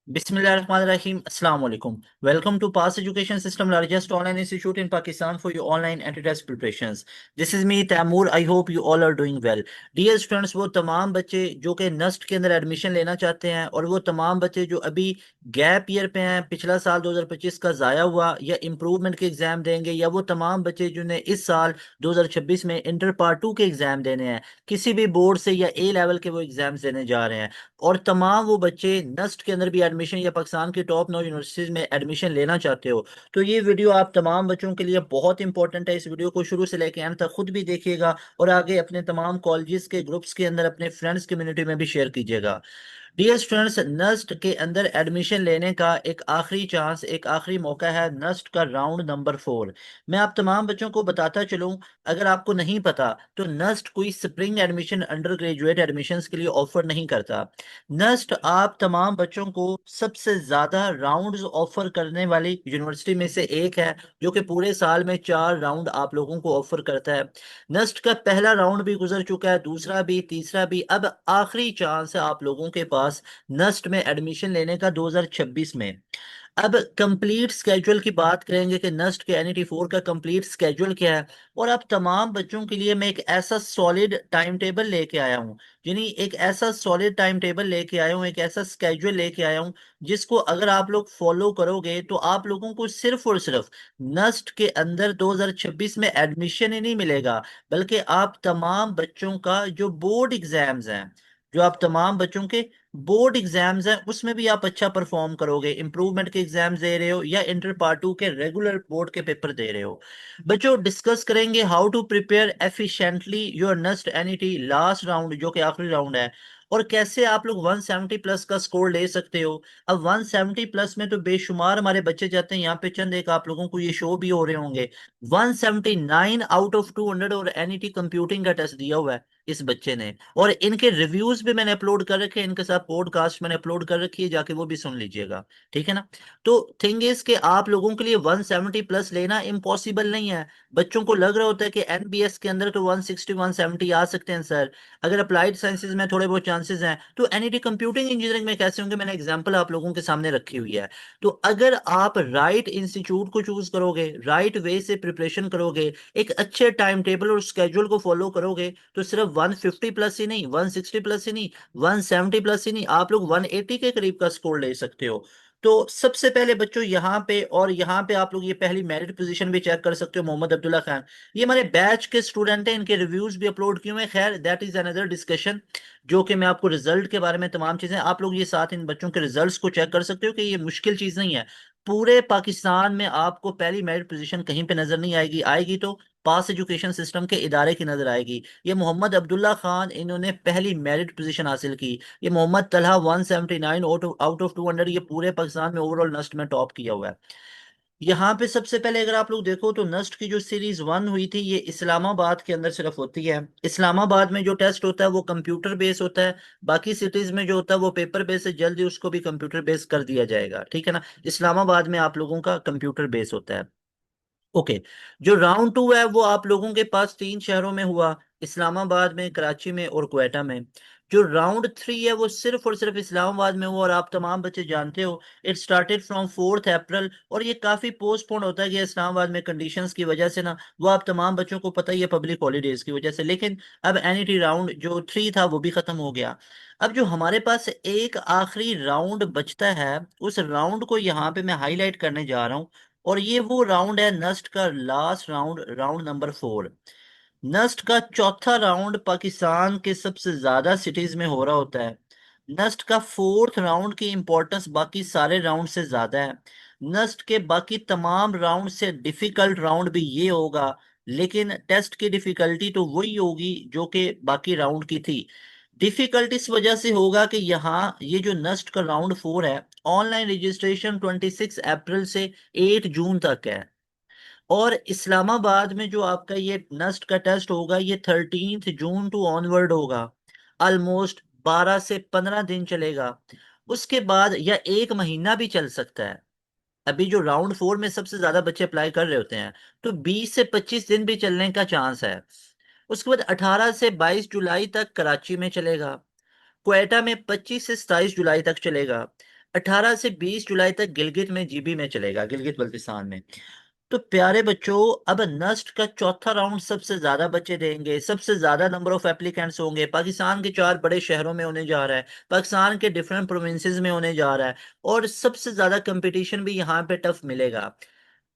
Bismillahirrahmanirrahim. Assalamu alaikum. Welcome to Pass Education System, largest online institute in Pakistan for your online anti-test preparations. This is me, Taimur. I hope you all are doing well. Dear students, वो तमाम बच्चे जो कि Nernst के अंदर admission लेना चाहते हैं और वो तमाम बच्चे जो अभी गैप ईयर पे हैं, पिछला साल 2025 का ज़ाया हुआ या इम्प्रूवमेंट के एग्ज़ाम देंगे, या वो तमाम बच्चे जिन्हें इस साल 2026 में इंटर पार्ट 2 के एग्ज़ाम देने हैं, किसी भी बोर्ड से या ए लेवल के वो एग्ज़ाम्स देने जा रहे हैं, और तमाम वो बच्चे नस्ट के अंदर भी एडमिशन या पाकिस्तान की टॉप 9 यूनिवर्सिटीज़ में एडमिशन लेना चाहते हो, तो ये वीडियो आप तमाम बच्चों के लिए बहुत इंपॉर्टेंट है। इस वीडियो को शुरू से लेकर एंड तक खुद भी देखिएगा और आगे अपने तमाम कॉलेजेस के ग्रुप्स के अंदर अपने फ्रेंड्स कम्युनिटी में भी शेयर कीजिएगा। डियर स्टूडेंट्स, नस्ट के अंदर एडमिशन लेने का एक आखिरी चांस, एक आखिरी मौका है, नस्ट का राउंड नंबर 4। मैं आप तमाम बच्चों को बताता चलूं, अगर आपको नहीं पता तो नस्ट कोई spring admission under graduate admissions के लिए ऑफर नहीं करता। नस्ट आप तमाम बच्चों को सबसे ज्यादा राउंड्स ऑफर करने वाली यूनिवर्सिटी में से एक है, जो कि पूरे साल में 4 राउंड आप लोगों को ऑफर करता है। नस्ट का पहला राउंड भी गुजर चुका है, दूसरा भी, तीसरा भी, अब आखिरी चांस है आप लोगों के पास नस्ट में एडमिशन लेने का 2026 में। अब कंप्लीट स्केड्यूल की बात करेंगे कि नस्ट के NET4 का कंप्लीट स्केड्यूल क्या है, और अब तमाम बच्चों के लिए मैं एक ऐसा सॉलिड टाइम टेबल लेके आया हूँ, यानी एक ऐसा सॉलिड टाइम टेबल लेके आया हूँ, एक ऐसा स्केड्यूल लेके आया हूँ जिसको अगर आप लोग फॉलो करोगे तो आप लोगों को सिर्फ और सिर्फ नस्ट के अंदर 2026 में एडमिशन ही नहीं मिलेगा, बल्कि आप तमाम बच्चों का जो बोर्ड एग्जाम्स हैं, जो आप तमाम बच्चों के बोर्ड एग्जाम्स हैं, उसमें भी आप अच्छा परफॉर्म करोगे। इंप्रूवमेंट के एग्जाम्स दे रहे हो या इंटर पार्ट 2 के रेगुलर बोर्ड के पेपर दे रहे हो। बच्चों, डिस्कस करेंगे how to prepare efficiently your next NET last round, जो कि आखिरी राउंड है, और कैसे आप लोग 170 प्लस का स्कोर ले सकते हो। अब 170 प्लस में तो बेशुमार हमारे बच्चे जाते हैं, यहाँ पे चंद एक आप लोगों को ये शो भी हो रहे होंगे। 179 आउट ऑफ 200 और NET कंप्यूटिंग का टेस्ट दिया हुआ है इस बच्चे ने, और इनके रिव्यूज भी मैंने अपलोड कर रखे हैं, इनके साथ पॉडकास्ट मैंने अपलोड कर रखी है, जाके वो भी सुन लीजिएगा। ठीक है ना। तो थिंग इज कि आप लोगों के लिए 170 प्लस लेना इम्पॉसिबल नहीं है। बच्चों को लग रहा होता है कि NBS के अंदर तो 160 170 आ सकते हैं सर, अगर अप्लाइड साइंसेज में थोड़े बहुत चांसेस हैं तो NET कंप्यूटिंग इंजीनियरिंग में कैसे होंगे, मैंने एग्जाम्पल आप लोगों के सामने रखी हुई है। तो अगर आप राइट इंस्टीट्यूट को चूज करोगे, राइट वे से प्रिपरेशन करोगे, एक अच्छे टाइम टेबल और स्केड्यूल को फॉलो करोगे, तो सिर्फ 150 प्लस ही नहीं, 160 प्लस ही नहीं, 170 प्लस ही नहीं, आप लोग 180 के करीब का स्कोर ले सकते हो। तो सबसे पहले बच्चों यहाँ पे, और यहाँ पे आप लोग ये पहली मेरिट पोजीशन भी चेक कर सकते हो, मोहम्मद अब्दुल्ला खान, ये हमारे बैच के स्टूडेंट हैं, इनके रिव्यूज भी अपलोड किए हुए हैं। खैर, दैट इज अनदर डिस्कशन, जो कि मैं आपको रिजल्ट के बारे में तमाम चीजें, आप लोग ये साथ इन बच्चों के रिजल्ट्स को चेक कर सकते हो कि ये मुश्किल चीज नहीं है। पूरे पाकिस्तान में आपको पहली मेरिट पोजीशन कहीं पे नजर नहीं आएगी, आएगी तो पास एजुकेशन सिस्टम के इदारे की नजर आएगी। ये मोहम्मद अब्दुल्ला खान, इन्होंने पहली मेरिट पोजीशन हासिल की। ये मोहम्मद तलहा 179 आउट ऑफ 200, ये पूरे पाकिस्तान में ओवरऑल नस्ट में टॉप किया हुआ है। यहाँ पे सबसे पहले अगर आप लोग देखो तो नस्ट की जो सीरीज 1 हुई थी, ये इस्लामाबाद के अंदर सिर्फ होती है। इस्लामाबाद में जो टेस्ट होता है वो कंप्यूटर बेस होता है, बाकी सिटीज में जो होता है वो पेपर बेस है, जल्दी उसको भी कंप्यूटर बेस कर दिया जाएगा। ठीक है ना। इस्लामाबाद में आप लोगों का कंप्यूटर बेस होता है। ओके। जो राउंड 2 है वो आप लोगों के पास 3 शहरों में हुआ, इस्लामाबाद में, कराची में और क्वेटा में। जो राउंड 3 है वो सिर्फ और सिर्फ इस्लामाबाद में हुआ, और आप तमाम बच्चे जानते हो इट स्टार्टेड फ्रॉम 4 अप्रैल, और ये काफी पोस्टपोन होता है कि इस्लामाबाद में कंडीशंस की वजह से ना, वो आप तमाम बच्चों को पता ही है, पब्लिक हॉलीडेज की वजह से। लेकिन अब NET राउंड जो 3 था वो भी खत्म हो गया। अब जो हमारे पास एक आखिरी राउंड बचता है, उस राउंड को यहाँ पे मैं हाईलाइट करने जा रहा हूँ, और ये वो राउंड है नस्ट का last round, round number 4। NUST का चौथा राउंड पाकिस्तान के सबसे ज्यादा सिटीज में हो रहा होता है। नस्ट का फोर्थ राउंड की इंपॉर्टेंस बाकी सारे राउंड से ज्यादा है। नस्ट के बाकी तमाम राउंड से डिफिकल्ट राउंड भी ये होगा, लेकिन टेस्ट की डिफिकल्टी तो वही होगी जो कि बाकी राउंड की थी। डिफिकल्ट इस वजह से होगा कि यहाँ ये जो नस्ट का राउंड 4 है, ऑनलाइन रजिस्ट्रेशन 26 अप्रैल से 8 जून तक है, और इस्लामाबाद में जो आपका ये नस्ट का टेस्ट होगा ये 13 जून टू ऑनवर्ड होगा। ऑलमोस्ट 12 से 15 दिन चलेगा, उसके बाद या एक महीना भी चल सकता है। अभी जो राउंड 4 में सबसे ज्यादा बच्चे अप्लाई कर रहे होते हैं, तो 20 से 25 दिन भी चलने का चांस है। उसके बाद 18 से 22 जुलाई तक कराची में चलेगा, क्वेटा में 25 से 27 जुलाई तक चलेगा, 18 से 20 जुलाई तक गिलगित में, जीबी में चलेगा, गिलगित बल्तिस्तान में। तो प्यारे बच्चों, अब नस्ट का चौथा राउंड सबसे ज्यादा बच्चे देंगे, सबसे ज्यादा नंबर ऑफ एप्लीकेंट्स होंगे, पाकिस्तान के 4 बड़े शहरों में होने जा रहा है, पाकिस्तान के डिफरेंट प्रोविंसेस में होने जा रहा है, और सबसे ज्यादा कंपटीशन भी यहाँ पे टफ मिलेगा।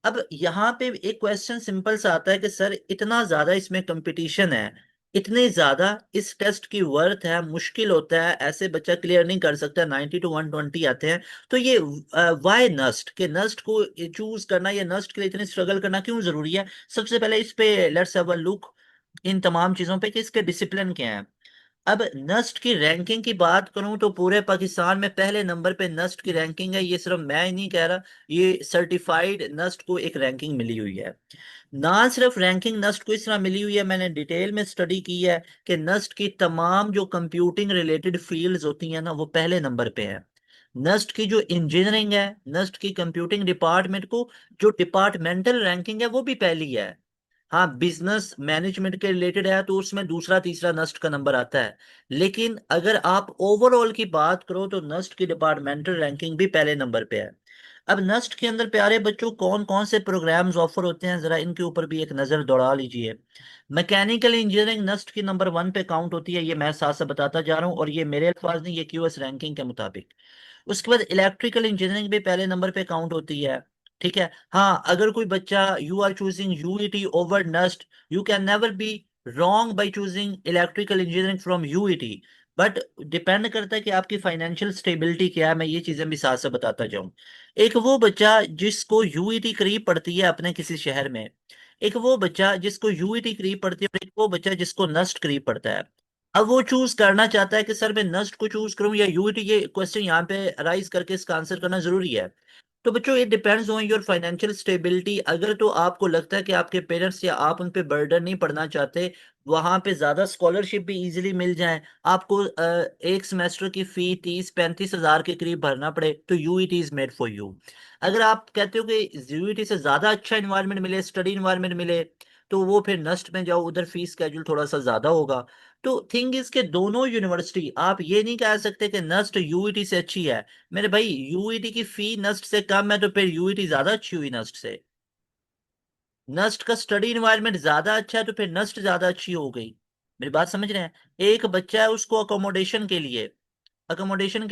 अब यहाँ पे एक क्वेश्चन सिंपल सा आता है कि सर इतना ज्यादा इसमें कंपटीशन है, इतने ज्यादा इस टेस्ट की वर्थ है, मुश्किल होता है, ऐसे बच्चा क्लियर नहीं कर सकता, 90 to 120 आते हैं, तो ये वाई नस्ट, के नस्ट को चूज करना या नस्ट के लिए इतनी स्ट्रगल करना क्यों जरूरी है? सबसे पहले इस पे let's have a look in तमाम चीजों पे कि इसके डिसिप्लिन क्या है। अब नस्ट की रैंकिंग की बात करूं तो पूरे पाकिस्तान में पहले नंबर पे नस्ट की रैंकिंग है, ये सिर्फ मैं ही नहीं कह रहा, ये सर्टिफाइड नस्ट को एक रैंकिंग मिली हुई है। ना सिर्फ रैंकिंग नस्ट को इस तरह मिली हुई है, मैंने डिटेल में स्टडी की है कि नस्ट की तमाम जो कंप्यूटिंग रिलेटेड फील्ड्स होती हैं ना, वो पहले नंबर पे है। नस्ट की जो इंजीनियरिंग है, नस्ट की कंप्यूटिंग डिपार्टमेंट को जो डिपार्टमेंटल रैंकिंग है वो भी पहली है। हाँ, बिजनेस मैनेजमेंट के रिलेटेड है तो उसमें दूसरा तीसरा नस्ट का नंबर आता है, लेकिन अगर आप ओवरऑल की बात करो तो नस्ट की डिपार्टमेंटल रैंकिंग भी पहले नंबर पे है। अब नस्ट के अंदर प्यारे बच्चों कौन कौन से प्रोग्राम्स ऑफर होते हैं, जरा इनके ऊपर भी एक नजर दौड़ा लीजिए। मैकेनिकल इंजीनियरिंग नस्ट की नंबर 1 पे काउंट होती है, ये मैं साथ साथ बताता जा रहा हूँ, और ये मेरे अल्फाज नहीं, ये क्यूएस रैंकिंग के मुताबिक। उसके बाद इलेक्ट्रिकल इंजीनियरिंग भी पहले नंबर पे काउंट होती है। ठीक है, हाँ, अगर कोई बच्चा, you are choosing UET over NUST, you can never be wrong by choosing electrical engineering from UET, but depend करता है कि आपकी फाइनेंशियल स्टेबिलिटी क्या है, मैं ये चीजें भी साथ साथ बताता जाऊं। एक वो बच्चा जिसको यूईटी करीब पड़ती है अपने किसी शहर में, एक वो बच्चा जिसको यूईटी करीब पड़ती है, और एक वो बच्चा जिसको नस्ट करीब पड़ता है। अब वो चूज करना चाहता है कि सर मैं नस्ट को चूज करूं या यूईटी, ये क्वेश्चन यहाँ पे राइज करके इसका आंसर करना जरूरी है। तो बच्चों ये depends on your financial stability, अगर तो आपको लगता है कि आपके पेरेंट्स या आप उन पे बर्डन नहीं पड़ना चाहते, वहां पे ज्यादा स्कॉलरशिप भी इजीली मिल जाए, आपको एक सेमेस्टर की फी 30-35 हज़ार के करीब भरना पड़े, तो UET is made for you. अगर आप कहते हो कि यूईटी से ज्यादा अच्छा इन्वायरमेंट मिले, स्टडी इन्वायरमेंट मिले, तो वो फिर नस्ट में जाओ, उधर फीस स्केड्यूल थोड़ा सा ज्यादा होगा। तो थिंग इज के दोनों यूनिवर्सिटी, आप ये नहीं कह सकते कि नस्ट यूईटी से अच्छी है। मेरे भाई, यूईटी की फी नस्ट से कम है तो फिर यूईटी ज्यादा अच्छी हुई नस्ट से। नस्ट का स्टडी इन्वायरमेंट ज्यादा अच्छा है तो फिर नस्ट ज्यादा अच्छी हो गई। मेरी बात समझ रहे हैं? एक बच्चा है, उसको अकोमोडेशन के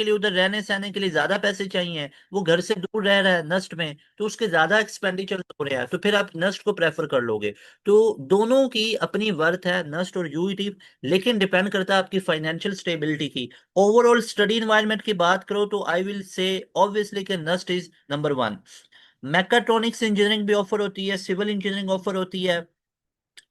लिए उधर रहने सहने के लिए ज्यादा पैसे चाहिए, वो घर से दूर रह रहा है नस्ट में, तो उसके ज्यादा एक्सपेंडिचर हो रहा है, तो फिर आप नस्ट को प्रेफर कर लोगे। तो दोनों की अपनी वर्थ है, नस्ट और यूईटी, लेकिन डिपेंड करता है आपकी फाइनेंशियल स्टेबिलिटी की। ओवरऑल स्टडी इन्वायरमेंट की बात करो तो आई विल से ऑब्वियसली कि Nernst is number 1। Mechatronics engineering भी ऑफर होती है, सिविल इंजीनियरिंग ऑफर होती है।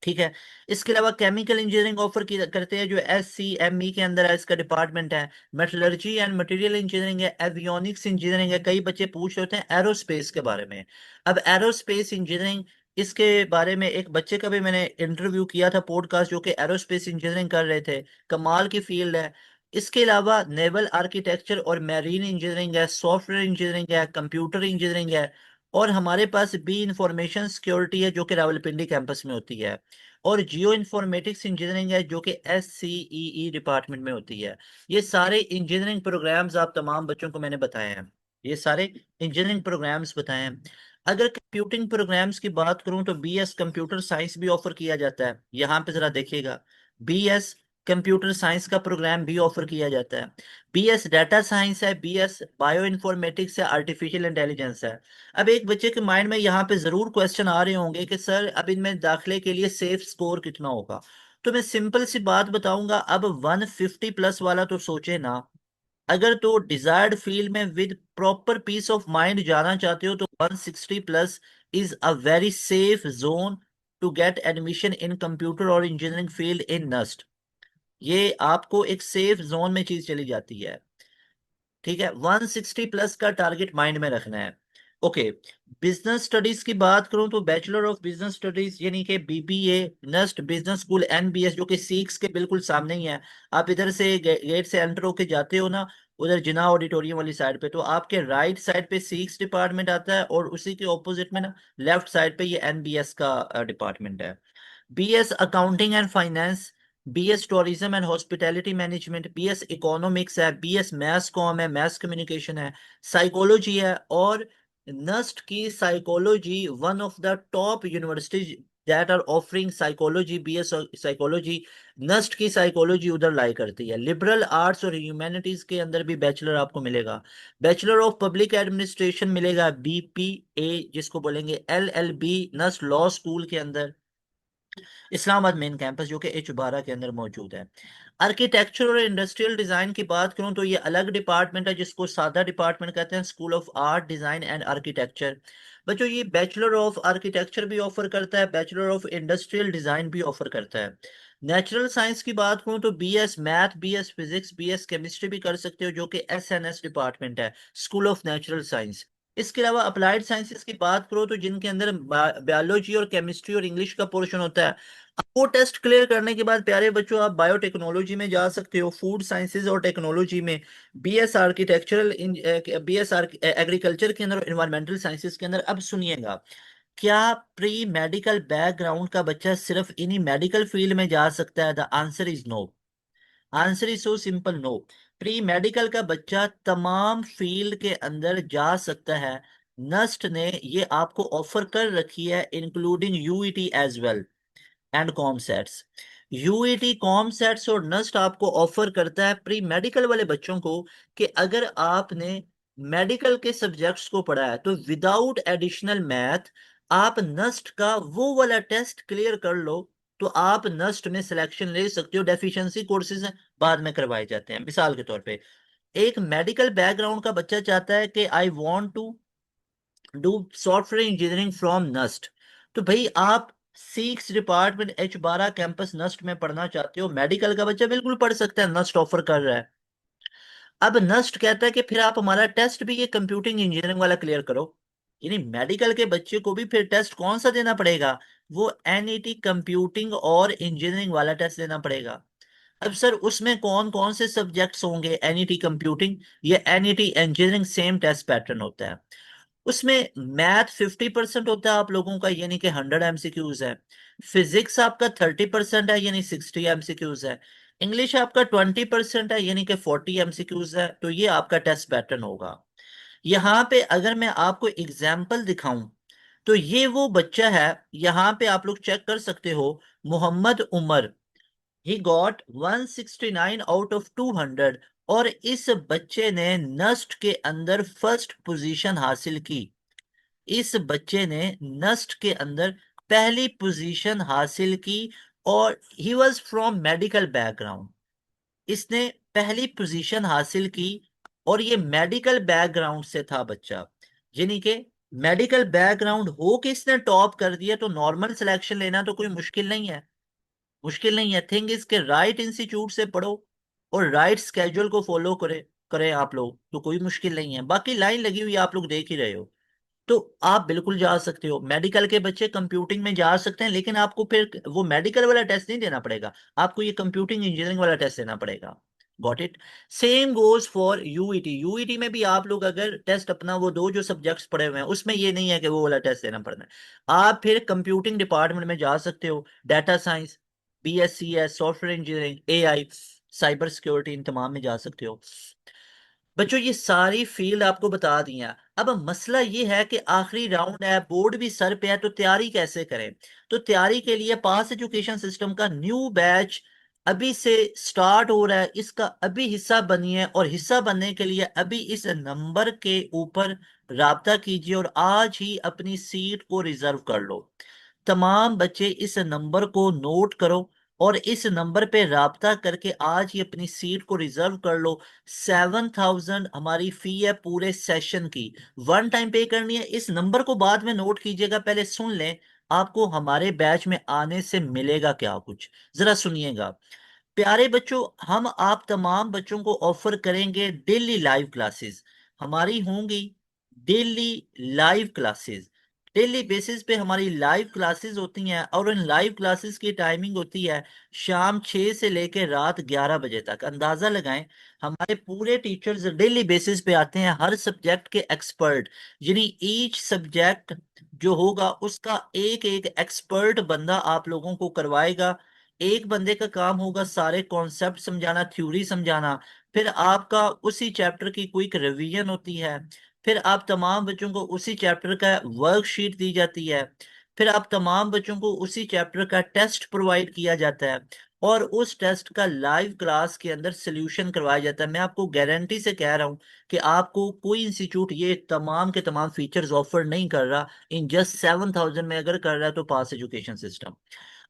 ठीक है, इसके अलावा केमिकल इंजीनियरिंग ऑफर की करते हैं जो SCME के अंदर है, इसका डिपार्टमेंट है। मेटलर्जी एंड मटेरियल इंजीनियरिंग है, एवियोनिक्स इंजीनियरिंग है, कई बच्चे पूछ रहे होते हैं एरोस्पेस के बारे में। अब एरोस्पेस इंजीनियरिंग, इसके बारे में एक बच्चे का भी मैंने इंटरव्यू किया था पॉडकास्ट, जो कि एरोस्पेस इंजीनियरिंग कर रहे थे, कमाल की फील्ड है। इसके अलावा नेवल आर्किटेक्चर और मैरीन इंजीनियरिंग है, सॉफ्टवेयर इंजीनियरिंग है, कंप्यूटर इंजीनियरिंग है, और हमारे पास बी इंफॉर्मेशन सिक्योरिटी है जो कि रावलपिंडी कैंपस में होती है, और जियो इंफॉर्मेटिक्स इंजीनियरिंग है जो कि SCEE डिपार्टमेंट में होती है। ये सारे इंजीनियरिंग प्रोग्राम्स आप तमाम बच्चों को मैंने बताए हैं, ये सारे इंजीनियरिंग प्रोग्राम्स बताए हैं। अगर कंप्यूटिंग प्रोग्राम्स की बात करूं तो BS कंप्यूटर साइंस भी ऑफर किया जाता है, यहाँ पे जरा देखिएगा, BS कंप्यूटर साइंस का प्रोग्राम भी ऑफर किया जाता है। BS डाटा साइंस है, BS बायो इन्फॉर्मेटिक्स है, आर्टिफिशियल इंटेलिजेंस है। अब एक बच्चे के माइंड में यहाँ पे जरूर क्वेश्चन आ रहे होंगे कि सर अब इनमें दाखिले के लिए सेफ स्कोर कितना होगा? तो मैं सिंपल सी बात बताऊंगा, अब 150 प्लस वाला तो सोचे ना। अगर तो डिजायर्ड फील्ड में with proper peace of mind जाना चाहते हो तो 160 plus is a very safe zone to get admission in computer और इंजीनियरिंग फील्ड इन नस्ट। ये आपको एक सेफ जोन में चीज चली जाती है। ठीक है, 160 प्लस का टारगेट माइंड में रखना है। ओके, बिजनेस स्टडीज की बात करूं तो बैचलर ऑफ बिजनेस स्टडीज यानी कि BBA, NUST business school NBS, जो कि सीक्स के बिल्कुल सामने ही है। आप इधर से गेट से एंटर होके जाते हो ना, उधर जिना ऑडिटोरियम वाली साइड पे, तो आपके राइट साइड पे सीक्स डिपार्टमेंट आता है, और उसी के ऑपोजिट में ना लेफ्ट साइड पे ये NBS का डिपार्टमेंट है। BS accounting and finance, BS tourism and hospitality management, BS economics है, BS मैथ्स कॉम है, मैथ्स कम्युनिकेशन है, साइकोलॉजी है। और नस्ट की psychology one of the top universities that are offering psychology, BS psychology. NUST की psychology उधर lie करती है। लिबरल आर्ट्स और ह्यूमैनिटीज के अंदर भी बैचलर आपको मिलेगा। बैचलर ऑफ पब्लिक एडमिनिस्ट्रेशन मिलेगा, BPA जिसको बोलेंगे, LLB नस्ट लॉ स्कूल के अंदर, इस्लामाबाद मेन कैंपस जो कि H12 के अंदर मौजूद है। आर्किटेक्चर और इंडस्ट्रियल डिजाइन की बात करूं तो ये अलग डिपार्टमेंट है जिसको सादा डिपार्टमेंट कहते हैं, school of art design and architecture. बच्चों ये बैचलर ऑफ आर्किटेक्चर भी ऑफर करता है, बैचलर ऑफ इंडस्ट्रियल डिजाइन भी ऑफर करता है। नेचुरल साइंस की बात करूं तो BS math, BS physics, BS chemistry भी कर सकते हो जो कि SNS डिपार्टमेंट है, स्कूल ऑफ नेचुरल साइंस। इसके अलावा अप्लाइड साइंसेस की बात करो तो जिनके अंदर बायोलॉजी और केमिस्ट्री और इंग्लिश का पोर्शन होता है, वो टेस्ट क्लियर करने के बाद प्यारे बच्चों आप बायोटेक्नोलॉजी में जा सकते हो, फूड साइंसेज और टेक्नोलॉजी में, BS आर्किटेक्चरल, BS एग्रीकल्चर के अंदर, इन्वायरमेंटल साइंसेज के अंदर। अब सुनिएगा, क्या प्री मेडिकल बैकग्राउंड का बच्चा सिर्फ इन्हीं मेडिकल फील्ड में जा सकता है? The answer is no. Answer is so simple, no. Pre medical का बच्चा तमाम फील्ड के अंदर जा सकता है। नस्ट ने ये आपको ऑफर कर रखी है, including UET as well and COMSATS. UET, COMSATS और नस्ट आपको ऑफर करता है प्री मेडिकल वाले बच्चों को कि अगर आपने मेडिकल के सब्जेक्ट्स को पढ़ा है तो विदाउट एडिशनल मैथ आप नस्ट का वो वाला टेस्ट क्लियर कर लो तो आप नस्ट में सिलेक्शन ले सकते हो। डेफिशिएंसी कोर्सेज बाद में करवाए जाते हैं। मिसाल के तौर पे एक मेडिकल बैकग्राउंड का बच्चा चाहता है कि I want to do software engineering from NUST, तो भाई आप seeks department H12 campus Nernst में पढ़ना चाहते हो, मेडिकल का बच्चा बिल्कुल पढ़ सकता है, नस्ट ऑफर कर रहा है। अब नस्ट कहता है कि फिर आप हमारा टेस्ट भी ये कंप्यूटिंग इंजीनियरिंग वाला क्लियर करो। यानी मेडिकल के बच्चे को भी फिर टेस्ट कौन सा देना पड़ेगा? वो NET कंप्यूटिंग और इंजीनियरिंग वाला टेस्ट देना पड़ेगा। अब सर उसमें कौन कौन से सब्जेक्ट्स होंगे? NET कंप्यूटिंग या NET engineering, same test pattern होता है। उसमें मैथ 50% होता है आप लोगों का, यानी कि 100 MCQs है। फिजिक्स आपका 30% है, यानी 60 MCQs है। इंग्लिश आपका 20% है, यानी कि 40 MCQs है। तो ये आपका टेस्ट पैटर्न होगा। यहाँ पे अगर मैं आपको एग्जाम्पल दिखाऊं तो ये वो बच्चा है, यहाँ पे आप लोग चेक कर सकते हो, Mohammad Umar. He got 169 out of 200 और इस बच्चे ने नस्ट के अंदर फर्स्ट पोजीशन हासिल की। इस बच्चे ने नस्ट के अंदर पहली पोजीशन हासिल की और he was from medical background. इसने पहली पोजीशन हासिल की और ये मेडिकल बैकग्राउंड से था बच्चा, यानी कि मेडिकल बैकग्राउंड हो के इसने टॉप कर दिया। तो नॉर्मल सिलेक्शन लेना तो कोई मुश्किल नहीं है, मुश्किल नहीं है। थिंग इसके राइट इंस्टीट्यूट से पढ़ो और राइट स्केड्यूल को फॉलो करें करें आप लोग, तो कोई मुश्किल नहीं है। बाकी लाइन लगी हुई है, आप लोग देख ही रहे हो। तो आप बिल्कुल जा सकते हो, मेडिकल के बच्चे कंप्यूटिंग में जा सकते हैं, लेकिन आपको फिर वो मेडिकल वाला टेस्ट नहीं देना पड़ेगा, आपको ये कंप्यूटिंग इंजीनियरिंग वाला टेस्ट देना पड़ेगा। Got it. Same goes for UET. UET में भी आप लोग अगर टेस्ट अपना वो दो जो सब्जेक्ट्स पढ़े हुए हैं, उसमें ये नहीं है कि वो वाला टेस्ट देना पड़ना है। आप फिर कंप्यूटिंग डिपार्टमेंट में जा सकते हो, data science, BScs, software engineering, AI, cyber security, इन तमाम में जा सकते हो। बच्चों ये सारी फील्ड आपको बता दी है। अब मसला ये है कि आखिरी राउंड है, बोर्ड भी सर पे है, तो तैयारी कैसे करें? तो तैयारी के लिए पास एजुकेशन सिस्टम का न्यू बैच अभी से स्टार्ट हो रहा है, इसका अभी हिस्सा बनिए और हिस्सा बनने के लिए अभी इस नंबर के ऊपर राब्ता कीजिए और आज ही अपनी सीट को रिजर्व कर लो। तमाम बच्चे इस नंबर को नोट करो और इस नंबर पे राब्ता करके आज ही अपनी सीट को रिजर्व कर लो। 7,000 हमारी फी है पूरे सेशन की, वन टाइम पे करनी है। इस नंबर को बाद में नोट कीजिएगा, पहले सुन लें आपको हमारे बैच में आने से मिलेगा क्या कुछ, जरा सुनिएगा। प्यारे बच्चों, हम आप तमाम बच्चों को ऑफर करेंगे डेली लाइव क्लासेस। हमारी होंगी daily live classes. Daily basis पे हमारी लाइव क्लासेस होती हैं और इन लाइव क्लासेस की टाइमिंग होती है शाम 6 से लेकर रात 11 बजे तक। अंदाजा लगाएं, हमारे पूरे टीचर्स डेली बेसिस पे आते हैं, हर सब्जेक्ट के एक्सपर्ट, यानी ईच सब्जेक्ट जो होगा उसका एक एक एक्सपर्ट बंदा आप लोगों को करवाएगा। एक बंदे का काम होगा सारे कॉन्सेप्ट समझाना, थ्योरी समझाना। फिर आपका उसी चैप्टर की क्विक रिवीजन होती है। फिर आप तमाम बच्चों को उसी चैप्टर का वर्कशीट दी जाती है। फिर आप तमाम बच्चों को उसी चैप्टर का टेस्ट प्रोवाइड किया जाता है, और उस टेस्ट का लाइव क्लास के अंदर सोल्यूशन करवाया जाता है। मैं आपको गारंटी से कह रहा हूँ कि आपको कोई इंस्टीट्यूट ये तमाम के तमाम फीचर्स ऑफर नहीं कर रहा। इन जस्ट 7,000 में अगर कर रहा है तो पास एजुकेशन सिस्टम।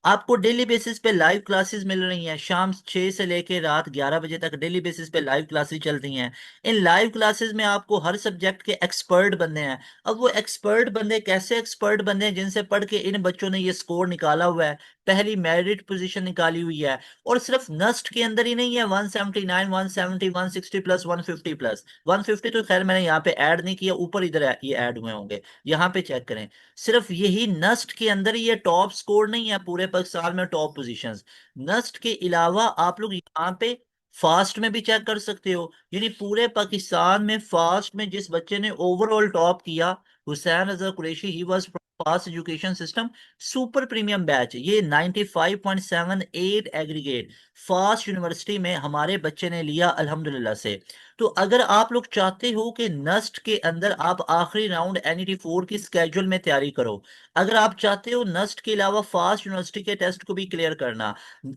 आपको डेली बेसिस पे लाइव क्लासेस मिल रही हैं, शाम 6 से लेके रात 11 बजे तक डेली बेसिस पे लाइव क्लासेस चल रही हैं। इन लाइव क्लासेस में आपको हर सब्जेक्ट के एक्सपर्ट बंदे हैं। अब वो एक्सपर्ट बंदे कैसे एक्सपर्ट बंदे हैं, जिनसे पढ़ के इन बच्चों ने ये स्कोर निकाला हुआ है, पहली मेरिट पोजीशन निकाली हुई है। और सिर्फ नस्ट के अंदर ही नहीं है, 179 170 160 प्लस 150 प्लस 150 तो खैर मैंने यहाँ पे ऐड नहीं किया, ऊपर इधर ये ऐड हुए होंगे, यहाँ पे चेक करें। सिर्फ यही नस्ट के अंदर ही ये टॉप स्कोर नहीं है पूरे पाकिस्तान में टॉप पोजीशंस। नस्ट के अलावा आप लोग यहाँ पे फास्ट में भी चेक कर सकते हो, यानी पूरे पाकिस्तान में फास्ट में जिस बच्चे ने ओवरऑल टॉप किया, Hussain Azhar Qureshi, he was fast education system super premium batch, ये 95.78 एग्रीगेट फास्ट यूनिवर्सिटी में हमारे बच्चे ने लिया अल्हम्दुलिल्लाह से। तो अगर आप लोग चाहते हो कि नस्ट के अंदर आप आखिरी राउंड NET 4 की स्केड्यूल में तैयारी करो, अगर आप चाहते हो नस्ट के अलावा फास्ट यूनिवर्सिटी के टेस्ट को भी क्लियर करना,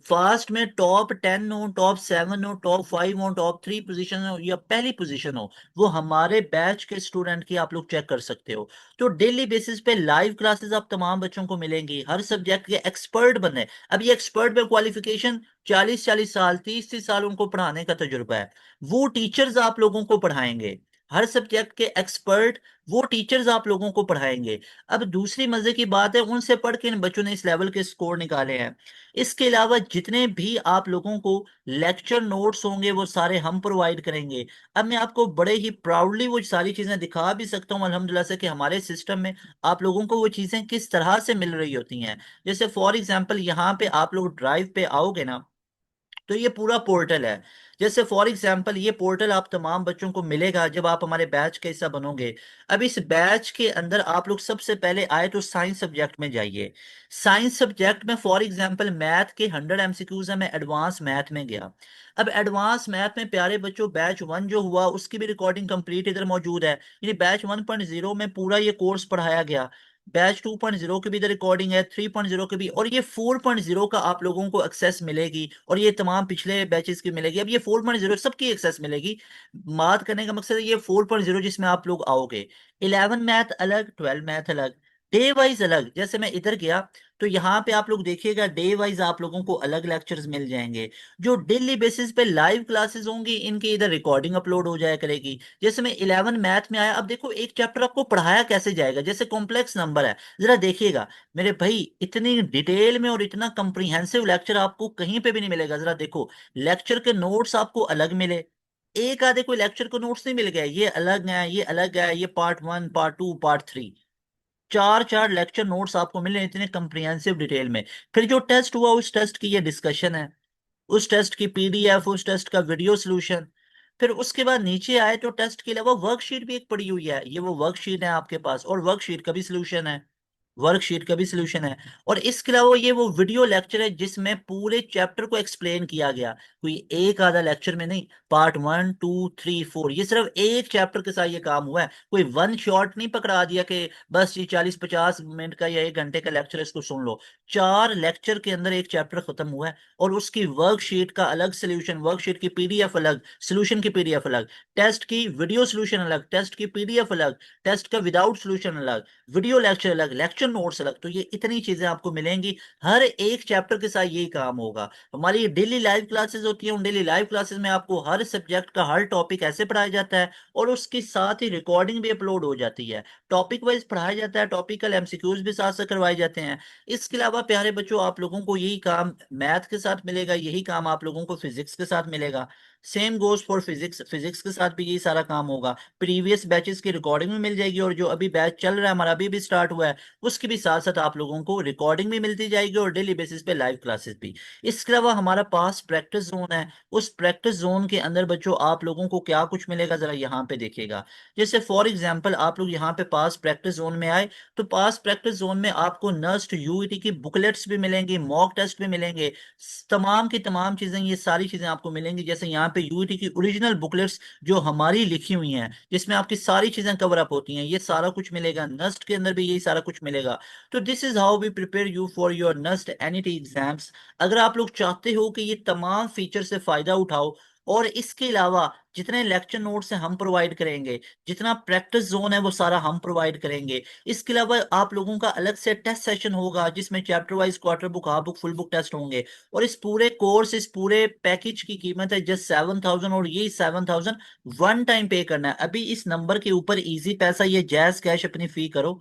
फास्ट में टॉप 10 हो, टॉप 7 हो, टॉप 5 हो, टॉप 3 पोजीशन हो या पहली पोजीशन हो, वो हमारे बैच के स्टूडेंट की आप लोग चेक कर सकते हो। तो डेली बेसिस पे लाइव क्लासेस आप तमाम बच्चों को मिलेंगी, हर सब्जेक्ट के एक्सपर्ट बने। अब ये एक्सपर्ट में क्वालिफिकेशन 40-40 साल, 30-30 साल उनको पढ़ाने का तजुर्बा है, वो टीचर्स आप लोगों को पढ़ाएंगे। हर सब्जेक्ट के एक्सपर्ट, वो टीचर्स आप लोगों को पढ़ाएंगे। अब दूसरी मजे की बात है, उनसे पढ़ के इन बच्चों ने इस लेवल के स्कोर निकाले हैं। इसके अलावा जितने भी आप लोगों को लेक्चर नोट्स होंगे वो सारे हम प्रोवाइड करेंगे। अब मैं आपको बड़े ही प्राउडली वो सारी चीजें दिखा भी सकता हूँ अल्हम्दुलिल्लाह से कि हमारे सिस्टम में आप लोगों को वो चीजें किस तरह से मिल रही होती हैं। जैसे फॉर एग्जाम्पल यहाँ पे आप लोग ड्राइव पे आओगे ना, तो ये पूरा पोर्टल है। जैसे फॉर एग्जांपल ये पोर्टल आप तमाम बच्चों को मिलेगा जब आप हमारे बैच का हिस्सा बनोगे। अब इस बैच के अंदर आप लोग सबसे पहले आए तो साइंस सब्जेक्ट में जाइए। साइंस सब्जेक्ट में फॉर एग्जांपल मैथ के 100 MCQs है, मैं एडवांस मैथ में गया। अब एडवांस मैथ में प्यारे बच्चों बैच 1 जो हुआ उसकी भी रिकॉर्डिंग कंप्लीट इधर मौजूद है, यानी बैच 1.0 में पूरा ये कोर्स पढ़ाया गया। बैच 2.0 की भी इधर रिकॉर्डिंग है, 3.0 की भी, और ये 4.0 का आप लोगों को एक्सेस मिलेगी, और ये तमाम पिछले बैचेस की मिलेगी। अब ये 4.0 सबकी एक्सेस मिलेगी। बात करने का मकसद है ये 4.0 जिसमें आप लोग आओगे, 11 मैथ अलग, 12 मैथ अलग, डे वाइज अलग। जैसे मैं इधर गया तो यहाँ पे आप लोग देखिएगा डे वाइज आप लोगों को अलग लेक्चर्स मिल जाएंगे। जो डेली बेसिस पे लाइव क्लासेस होंगी इनकी इधर रिकॉर्डिंग अपलोड हो जाया करेगी। जैसे मैं 11 मैथ में आया, अब देखो एक चैप्टर आपको पढ़ाया कैसे जाएगा, जैसे कॉम्प्लेक्स नंबर है, जरा देखिएगा मेरे भाई, इतनी डिटेल में और इतना कंप्रीहेंसिव लेक्चर आपको कहीं पे भी नहीं मिलेगा। जरा देखो, लेक्चर के नोट्स आपको अलग मिले, एक आधे कोई लेक्चर को नोट्स नहीं मिल गए, ये अलग है, ये अलग है, ये पार्ट 1 पार्ट 2 पार्ट 3, चार चार लेक्चर नोट्स आपको मिले इतने कंप्रीहेंसिव डिटेल में। फिर जो टेस्ट हुआ उस टेस्ट की ये डिस्कशन है, उस टेस्ट की PDF, उस टेस्ट का वीडियो सोल्यूशन। फिर उसके बाद नीचे आए तो टेस्ट के अलावा वर्कशीट भी एक पड़ी हुई है, ये वो वर्कशीट है आपके पास, और वर्कशीट का भी सोल्यूशन है, वर्कशीट का भी सोल्यूशन है। और इसके अलावा ये वो वीडियो लेक्चर है जिसमें पूरे चैप्टर को एक्सप्लेन किया गया, कोई एक आधा लेक्चर में नहीं, पार्ट 1 2 3 4, ये सिर्फ एक चैप्टर के साथ ये काम हुआ है। कोई वन शॉट नहीं पकड़ा दिया कि बस ये 40-50 मिनट का या 1 घंटे का लेक्चर है इसको सुन लो। 4 लेक्चर के अंदर एक चैप्टर खत्म हुआ है, और उसकी वर्कशीट का अलग सोल्यूशन, वर्कशीट की PDF अलग, सोल्यूशन की PDF अलग, टेस्ट की वीडियो सोल्यूशन अलग, टेस्ट की PDF अलग, टेस्ट का विदाउट सोल्यूशन अलग, वीडियो लेक्चर अलग, लेक्चर नोट्स अलग। तो ये इतनी चीजें आपको मिलेंगी, हर एक चैप्टर के साथ यही काम होगा। हमारी डेली लाइव क्लासेस होती है, उन डेली लाइव क्लासेस में आपको हर सब्जेक्ट का हर टॉपिक ऐसे पढ़ाया जाता है, और उसके साथ ही रिकॉर्डिंग भी अपलोड हो जाती है। टॉपिक वाइज पढ़ाया जाता है, टॉपिकल MCQs भी साथ साथ करवाए जाते हैं। इसके अलावा प्यारे बच्चों आप लोगों को यही काम मैथ के साथ मिलेगा, यही काम आप लोगों को फिजिक्स के साथ मिलेगा। Same goes for physics, physics के साथ भी यही सारा काम होगा। प्रीवियस बैचेस की रिकॉर्डिंग भी मिल जाएगी, और जो अभी बैच चल रहा है हमारा, अभी भी स्टार्ट हुआ है, उसके भी साथ साथ आप लोगों को रिकॉर्डिंग भी मिलती जाएगी और डेली बेसिस पे लाइव क्लासेस भी। इसके अलावा हमारा पास प्रैक्टिस जोन है, उस प्रैक्टिस जोन के अंदर बच्चों आप लोगों को क्या कुछ मिलेगा जरा यहाँ पे देखिएगा। जैसे फॉर एग्जांपल आप लोग यहाँ पे पास प्रैक्टिस जोन में आए, तो पास प्रैक्टिस जोन में आपको नस्ट यूईटी की बुकलेट्स भी मिलेंगी, मॉक टेस्ट भी मिलेंगे, तमाम की तमाम चीजें, ये सारी चीजें आपको मिलेंगी। जैसे यहाँ पे यूईटी की ओरिजिनल बुकलेट्स जो हमारी लिखी हुई हैं, जिसमें आपकी सारी चीजें कवर अप होती हैं, ये सारा कुछ मिलेगा। नस्ट के अंदर भी यही सारा कुछ मिलेगा। तो this is how we prepare you for your NUST NET exams. अगर आप लोग चाहते हो कि ये तमाम फीचर से फायदा उठाओ, और इसके अलावा जितने लेक्चर नोट्स हैं हम प्रोवाइड करेंगे, जितना प्रैक्टिस जोन है वो सारा हम प्रोवाइड करेंगे। इसके अलावा आप लोगों का अलग से टेस्ट सेशन होगा, जिसमें chapter wise quarter book, half book, full book test होंगे। और इस पूरे कोर्स, इस पूरे पैकेज की कीमत है जस्ट 7,000, और ये 7,000 वन टाइम पे करना है। अभी इस नंबर के ऊपर इजी पैसा, ये जैज कैश अपनी फी करो,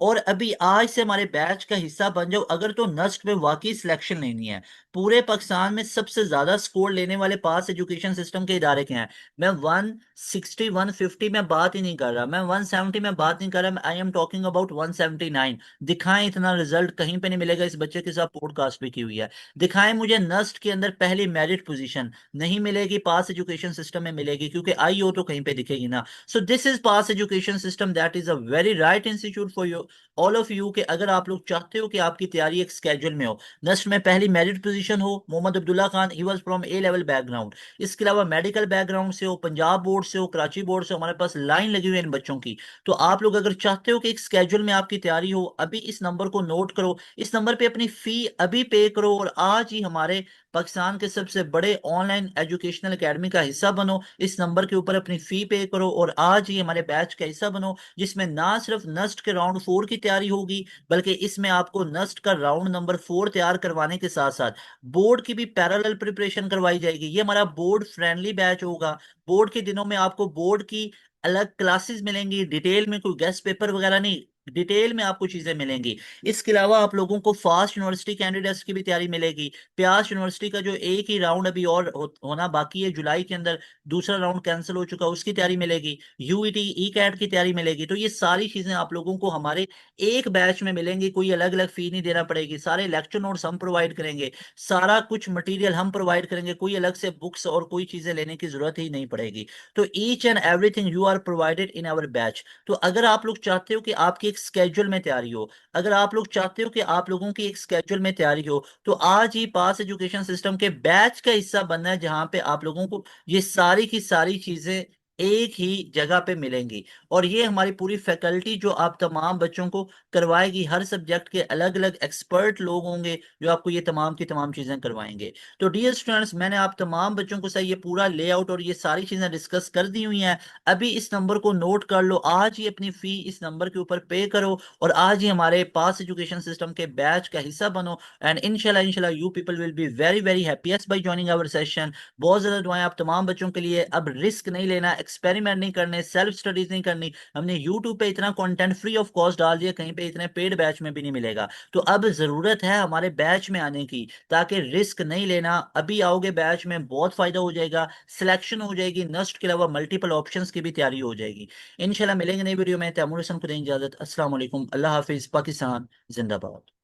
और अभी आज से हमारे बैच का हिस्सा बन जाओ। अगर तो नस्ट में वाकई सिलेक्शन लेनी है, पूरे पाकिस्तान में सबसे ज्यादा स्कोर लेने वाले पास एजुकेशन सिस्टम के इदारे के हैं। मैं 160 150 में बात ही नहीं कर रहा, मैं 170 में बात नहीं कर रहा, आई एम टॉकिंग अबाउट 179। दिखाएं, इतना रिजल्ट कहीं पे नहीं मिलेगा। इस बच्चे के साथ पॉडकास्ट भी की हुई है। दिखाएं मुझे नस्ट के अंदर पहली मेरिट पोजीशन, नहीं मिलेगी, पास एजुकेशन सिस्टम में मिलेगी, क्योंकि आई हो तो कहीं पे दिखेगी ना। So this is pass education system, that is a very right institute for you, all of you, कि अगर आप लोग चाहते हो कि आपकी तैयारी एक स्केड्यूल में हो, नस्ट में पहली मेरिट पोजीशन हो। Mohammad Abdullah Khan, he was from A level background. इसके अलावा मेडिकल बैकग्राउंड से हो, पंजाब बोर्ड से हो, कराची बोर्ड से हो, हमारे पास लाइन लगी हुई है इन बच्चों की। तो आप लोग अगर चाहते हो कि एक स्केड्यूल में आपकी तैयारी हो, अभी इस नंबर को नोट करो, इस नंबर पे अपनी फी अभी पे करो, और आज ही हमारे पाकिस्तान के सबसे बड़े ऑनलाइन एजुकेशनल एकेडमी का हिस्सा बनो। इस नंबर के ऊपर अपनी फी पे करो, और आज ही हमारे बैच का हिस्सा बनो, जिसमें ना सिर्फ नस्ट के राउंड 4 की तैयारी होगी, बल्कि इसमें आपको नस्ट का राउंड नंबर 4 तैयार करवाने के साथ साथ बोर्ड की भी पैरेलल प्रिपरेशन करवाई जाएगी। ये हमारा बोर्ड फ्रेंडली बैच होगा। बोर्ड के दिनों में आपको बोर्ड की अलग क्लासेस मिलेंगी, डिटेल में, कोई गेस्ट पेपर वगैरह नहीं, डिटेल में आपको चीजें मिलेंगी। इसके अलावा आप लोगों को फास्ट यूनिवर्सिटी कैंडिडेट्स की भी तैयारी मिलेगी। प्यास यूनिवर्सिटी का जो एक ही राउंड अभी और होना बाकी है जुलाई के अंदर, दूसरा राउंड कैंसिल हो चुका, उसकी तैयारी मिलेगी। यूईटी ई कैट की तैयारी मिलेगी। तो ये सारी चीजें आप लोगों को हमारे एक बैच में मिलेंगी, कोई अलग अलग फी नहीं देना पड़ेगी। सारे लेक्चर नोट्स हम प्रोवाइड करेंगे, सारा कुछ मटेरियल हम प्रोवाइड करेंगे, कोई अलग से बुक्स और कोई चीजें लेने की जरूरत ही नहीं पड़ेगी। तो each and everything you are provided in our batch. तो अगर आप लोग चाहते हो कि आपकी एक स्केड्यूल में तैयारी हो, अगर आप लोग चाहते हो कि आप लोगों की एक स्केड्यूल में तैयारी हो, तो आज ही पास एजुकेशन सिस्टम के बैच का हिस्सा बनना है, जहां पे आप लोगों को ये सारी की सारी चीजें एक ही जगह पे मिलेंगी। और ये हमारी पूरी फैकल्टी जो आप तमाम बच्चों को करवाएगी, हर सब्जेक्ट के अलग अलग एक्सपर्ट लोग होंगे जो आपको ये तमाम की तमाम चीजें करवाएंगे। तो डियर स्टूडेंट्स, मैंने आप तमाम बच्चों को सही ये पूरा लेआउट और ये सारी चीजें डिस्कस कर दी हुई हैं। अभी इस नंबर को नोट कर लो, आज ही अपनी फी इस नंबर के ऊपर पे करो, और आज ही हमारे पास एजुकेशन सिस्टम के बैच का हिस्सा बनो। एंड इंशाल्लाह इंशाल्लाह you people will be very very happiest by joining our session. बहुत ज्यादा दुआएं आप तमाम बच्चों के लिए। अब रिस्क नहीं लेना, एक्सपेरिमेंट नहीं करने, सेल्फ स्टडीज नहीं करनी। हमने यूट्यूब पे इतना कंटेंट फ्री ऑफ कॉस्ट डाल दिया, कहीं पे इतने पेड बैच में भी नहीं मिलेगा। तो अब जरूरत है हमारे बैच में आने की, ताकि रिस्क नहीं लेना। अभी आओगे बैच में, बहुत फायदा हो जाएगा, सिलेक्शन हो जाएगी, नस्ट के अलावा मल्टीपल ऑप्शंस की भी तैयारी हो जाएगी। इंशाल्लाह मिलेंगे नई वीडियो में। तैमूर हसन को दें इजाजत। अस्सलाम वालेकुम, अल्लाह हाफिज, पाकिस्तान जिंदाबाद।